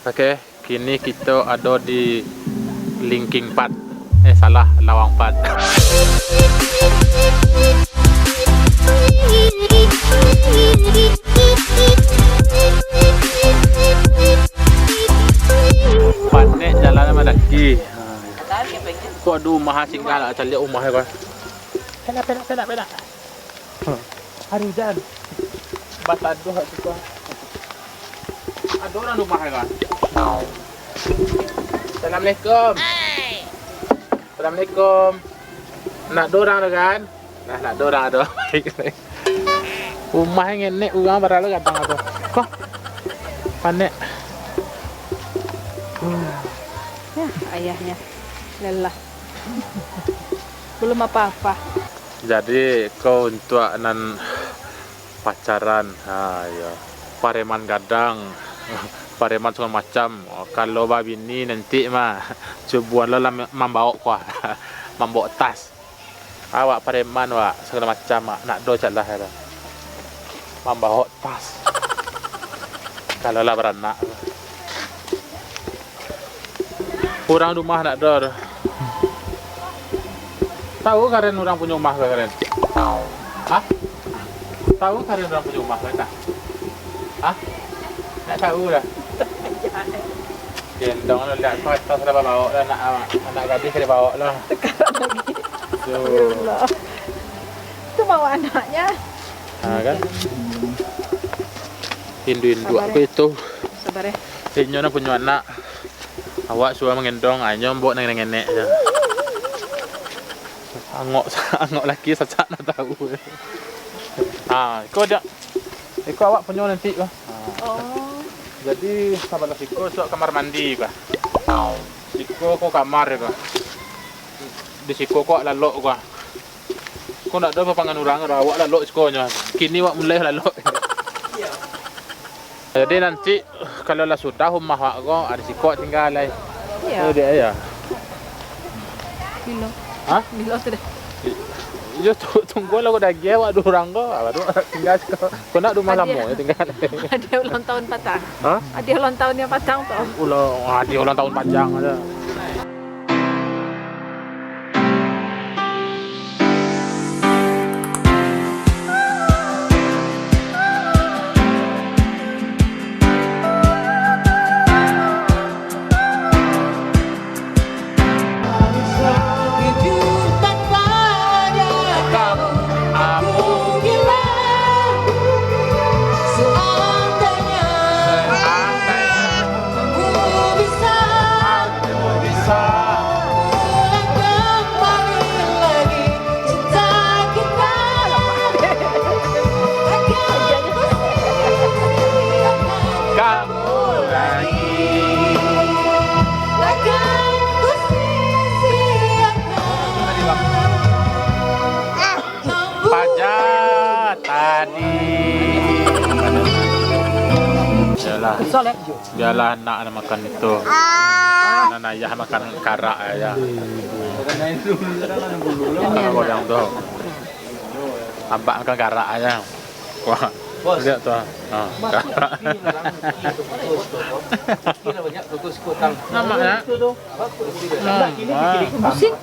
Okey, kini kita ada di Linking Park. Salah, Lawang Park. Panik jalan Madaki. Kau ada rumah singgah lah, cari rumah kau. Penak. Hari hujan. Bataduh hak tu. Ada orang rumah kan? Assalamualaikum. Assalamualaikum. Nak ada orang dah kan? Nah, nak ada orang ada. Rumah yang ngenek orang barang datang ada. Kok? Panik. Ya, ayahnya lelah. Belum apa-apa. Jadi kau untuk nan pacaran, ya. Pareman gadang, pareman segala macam. Kalau babi ni nanti mah cubuan lo lah membawa kuah, membawa tas. Awak pareman wak segala macam nak do caklah ya. Membawa tas. Kalau lah beranak. Orang rumah nak do. Tahu karen orang punya rumah karen? Hah? Tahu karen orang punya rumah tak? Hah? Tak tahu lah. Gendong lah, lihat kau atas dah bawa lah, anak gadis kena bawa lah. Itu bawa anaknya. Kan? Hindu aku itu. Sabar ya. Inyo nak punya anak. Awak suruh mengendong, inyo mbok nenek-nenek je. Angok laki sacak nak tahu. Kau dak. Kau awak punya nanti bah. Oh. Jadi sabarlah siko sok kamar mandi bah. Siko ko kamar bah. Di siko ko lalok bah. Kau nak ada papangan orang awak lalok siko nya. Kini awak mulai lalok. Jadi nanti kalau lah sudah rumah awak ko ada siko tinggal lai. Iya. Dia ya. Bilo. Hah? Bilo sudah. Yo tunggu lah kau dah gaya awak dua orang ko. Baru tinggal siko. Kau nak rumah lama ya tinggal. Ada ulang tahun patang. Hah? Ada ulang tahunnya patang toh. Dia ulang tahun panjang aja. Biarlah anak makan itu. Anak ayah makan karak aja. Kalau yang tu, abang makan karak aja. Wah, lihat tu. Karak. Namanya? Pusing.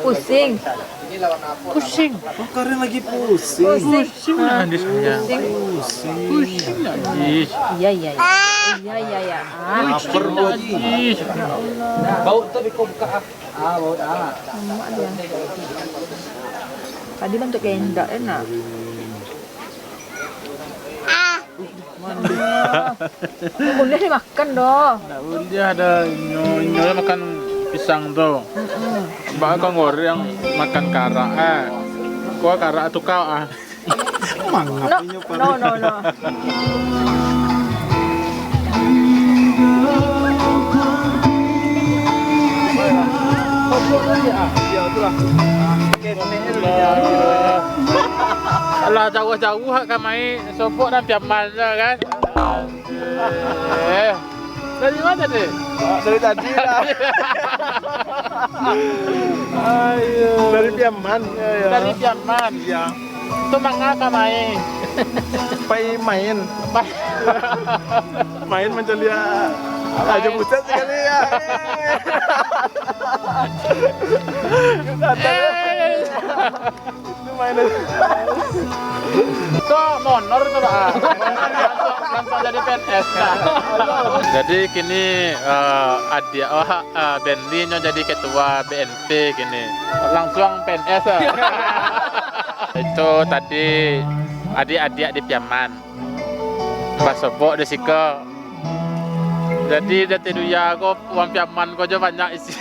Pusing. Pusing. Karen lagi pusing. Pusing lagi sebenarnya. Pusing lagi. Iya. Lapar lagi. Bau tapi kau buka. Bau dah. Mak dia. Tadi bentuk kendak enak. Boleh dimakan doh. Tak boleh ada nyonya makan pisang tu. Kau goreng makan karak Kau karak tu kau Mangap No. Alah jauh-jauh kan main sopok dan piaman kan. Dari mana ni? Dari tadi lah. Ayo. Dari Piaman. Dari Piaman. Ya. Tu mangga ka mai. ไปmain main mencelia aja buset sekali ya. Itu mainan. Itu monor tuh Pak. Langsung jadi PNS. Jadi kini adik Benli jadi ketua BNP kini. Langsung PNS. Itu tadi adik-adik di Piaman. Pas Sobok di Siko. Jadi dia tidur ya kok uang Piaman kok aja banyak isi.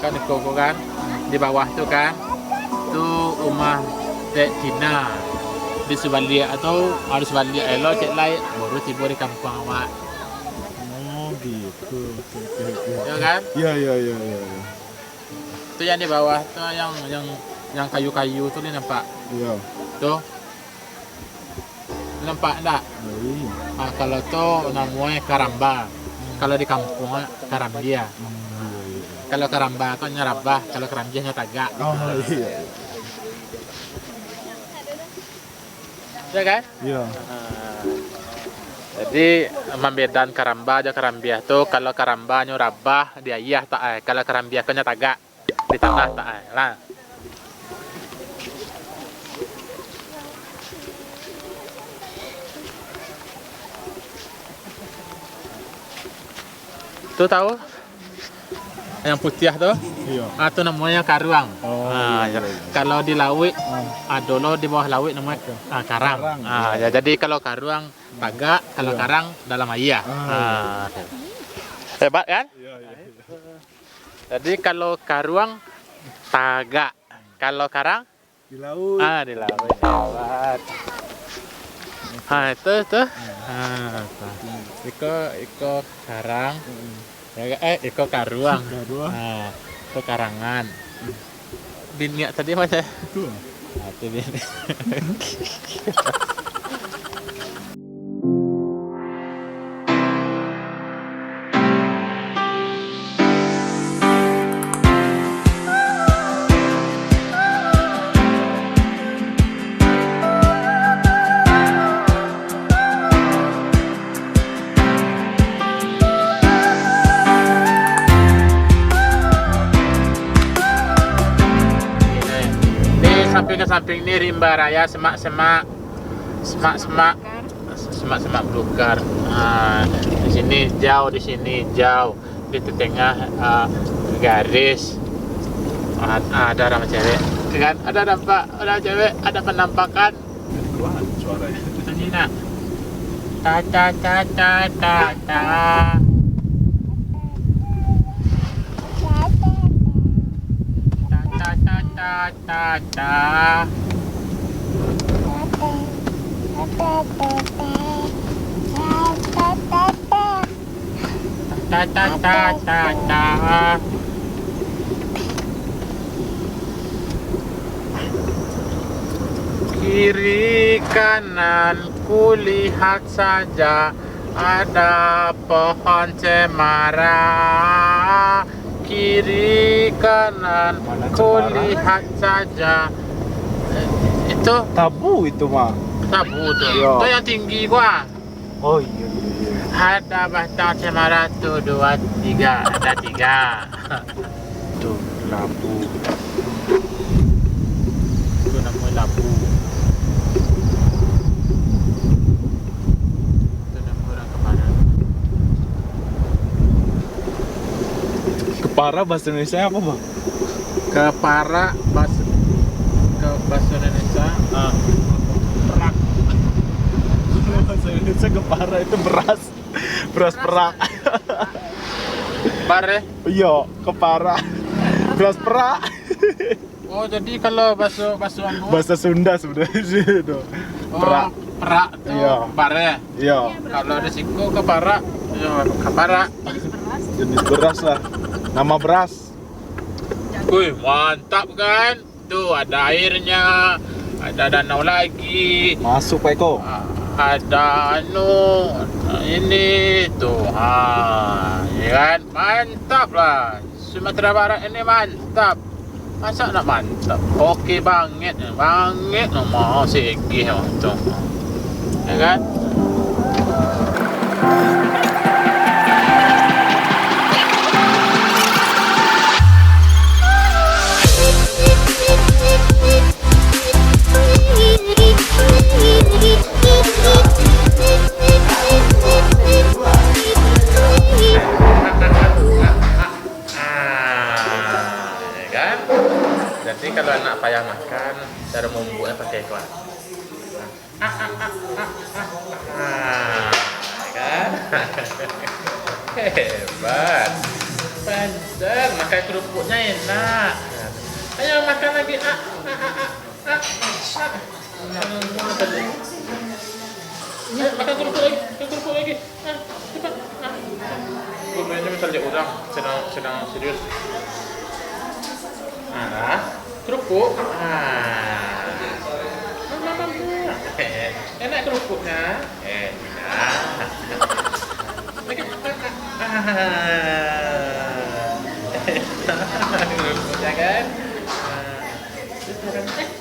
Kan Koko kan di bawah tuh kan tuh rumah Dek Tina di Subalia atau harus Subalia elo cek lai baru tiba di kampung awak. Oh gitu. Ya kan? Iya. Itu yang di bawah tuh yang kayu-kayu tuh nih nampak. Iya. Tuh. Nampak enggak? Iya. Kalau tuh namanya Karamba. Kalau di kampung Karambia. Kalau Karamba tuh nyerabah, kalau Karambia tagak. Oh iya. Ya kan? Iya. Jadi membedakan Karamba aja Karambia tuh kalau Karamba nyurabah dia iya tak kalau Karambia kan tagak di tanah tak lah. Tuh tahu? Yang putih tuh? Iya. Itu namanya karuang. Oh, Ya. Kalau di laut, dulu di bawah laut namanya karang. Karang. Ya, jadi kalau karuang tagak, kalau karang dalam air. Hebat kan? Iya. Jadi kalau karuang tagak, kalau karang Di laut. di laut. Hebat. Itu. Iko karang. Iko karuang. Itu karangan. Biniak tadi macam Itu. itu bini. Ke samping ini rimba raya semak-semak belukar. Di sini jauh, di tengah garis. Ada orang cewek, kan? Ada nampak orang cewek, ada penampakan. Keluar suaranya. Ini nak. Ta ta ta ta ta ta. Ta. Kiri kanan kulihat saja ada pohon cemara. Kiri kanan kulihat saja. Itu Tabu itu mah. tabu tuh. Iya. Itu yang tinggi gua. Oh iya. Ada batang cemara tuh 2, 3, ada 3. Tuh labu. Itu namanya labu. Itu namanya orang kemana? Kepara bahasa Indonesia apa bang? Kepara bahasa Indonesia. Perak. Bahasa Indonesia kepara itu beras perak. Bare. Iya kepara. Beras perak. Oh jadi kalau bahasa anu. Bahasa Sunda sebenarnya sih itu. Perak. Perak tuh. Iya. Bare. Iya. Kalau di Siko kepara, ya kepara. Jenis beras lah. Nama beras. Wih, mantap kan? tuh ada airnya, ada danau lagi, Masuk Pak Eko. ada ini tuh, ya kan, mantap lah. Sumatera Barat ini mantap. Masa nak mantap? Okey banget mau segi tuh, ya kan? Jadi kalau anak payah makan, cara membuatnya pakai iklan. Kan? Hebat. Panjang, makan kerupuknya enak. Ayo makan lagi. Makan kerupuk lagi. Cepat. Gubernurnya misalnya udang, sedang serius. Kerupuk. Enak kerupuknya. Enak. Kerupuknya kan.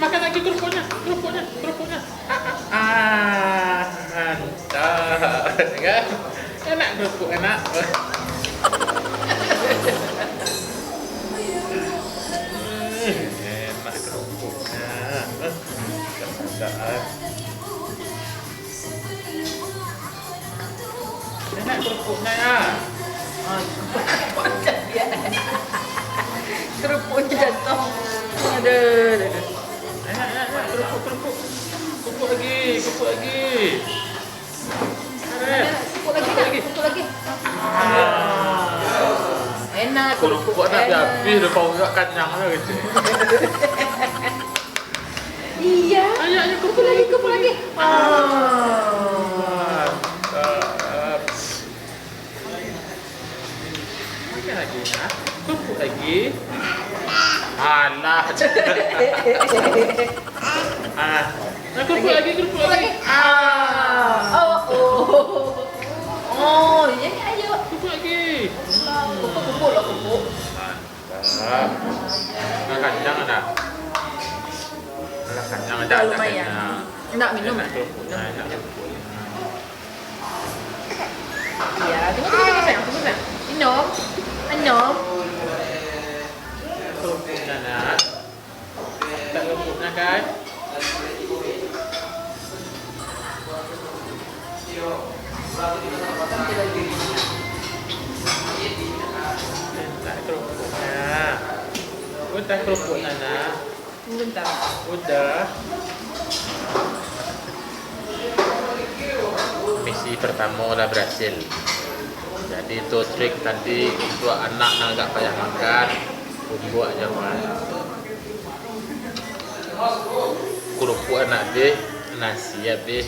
Makan lagi kerupuknya. Mantap. Kan? Enak kerupuk, enak. Enak kerupuknya. Enak kerupuknya ya. Kerupuk jatuh. Aduh. Enak kerupuk. Kerupuk lagi. Kerupuk lagi. Enak Kerupuk nak habis dah kau enggak kenyang dah gitu. Iya. Ayo kerupuk lagi. Mantap. Makan lagi ya. Kerupuk lagi. Alah. Kerupuk lagi. Oh, iya ayo. Kerupuk lagi. Kerupuk. Mantap. Kenyang ada. Kenyang ada. Lumayan. Nak minum. Enak kerupuknya, enak kerupuknya. Iya, tunggu sayang. Minum. Kerupuknya nak. Tak kerupuknya kan? Tak kerupuknya. Udah kerupuknya nak. Bentar. Udah. Misi pertama udah berhasil. Jadi itu trik tadi untuk anak yang agak payah makan, kerupuk aja mas. Kerupuk anak deh, nasi ya deh.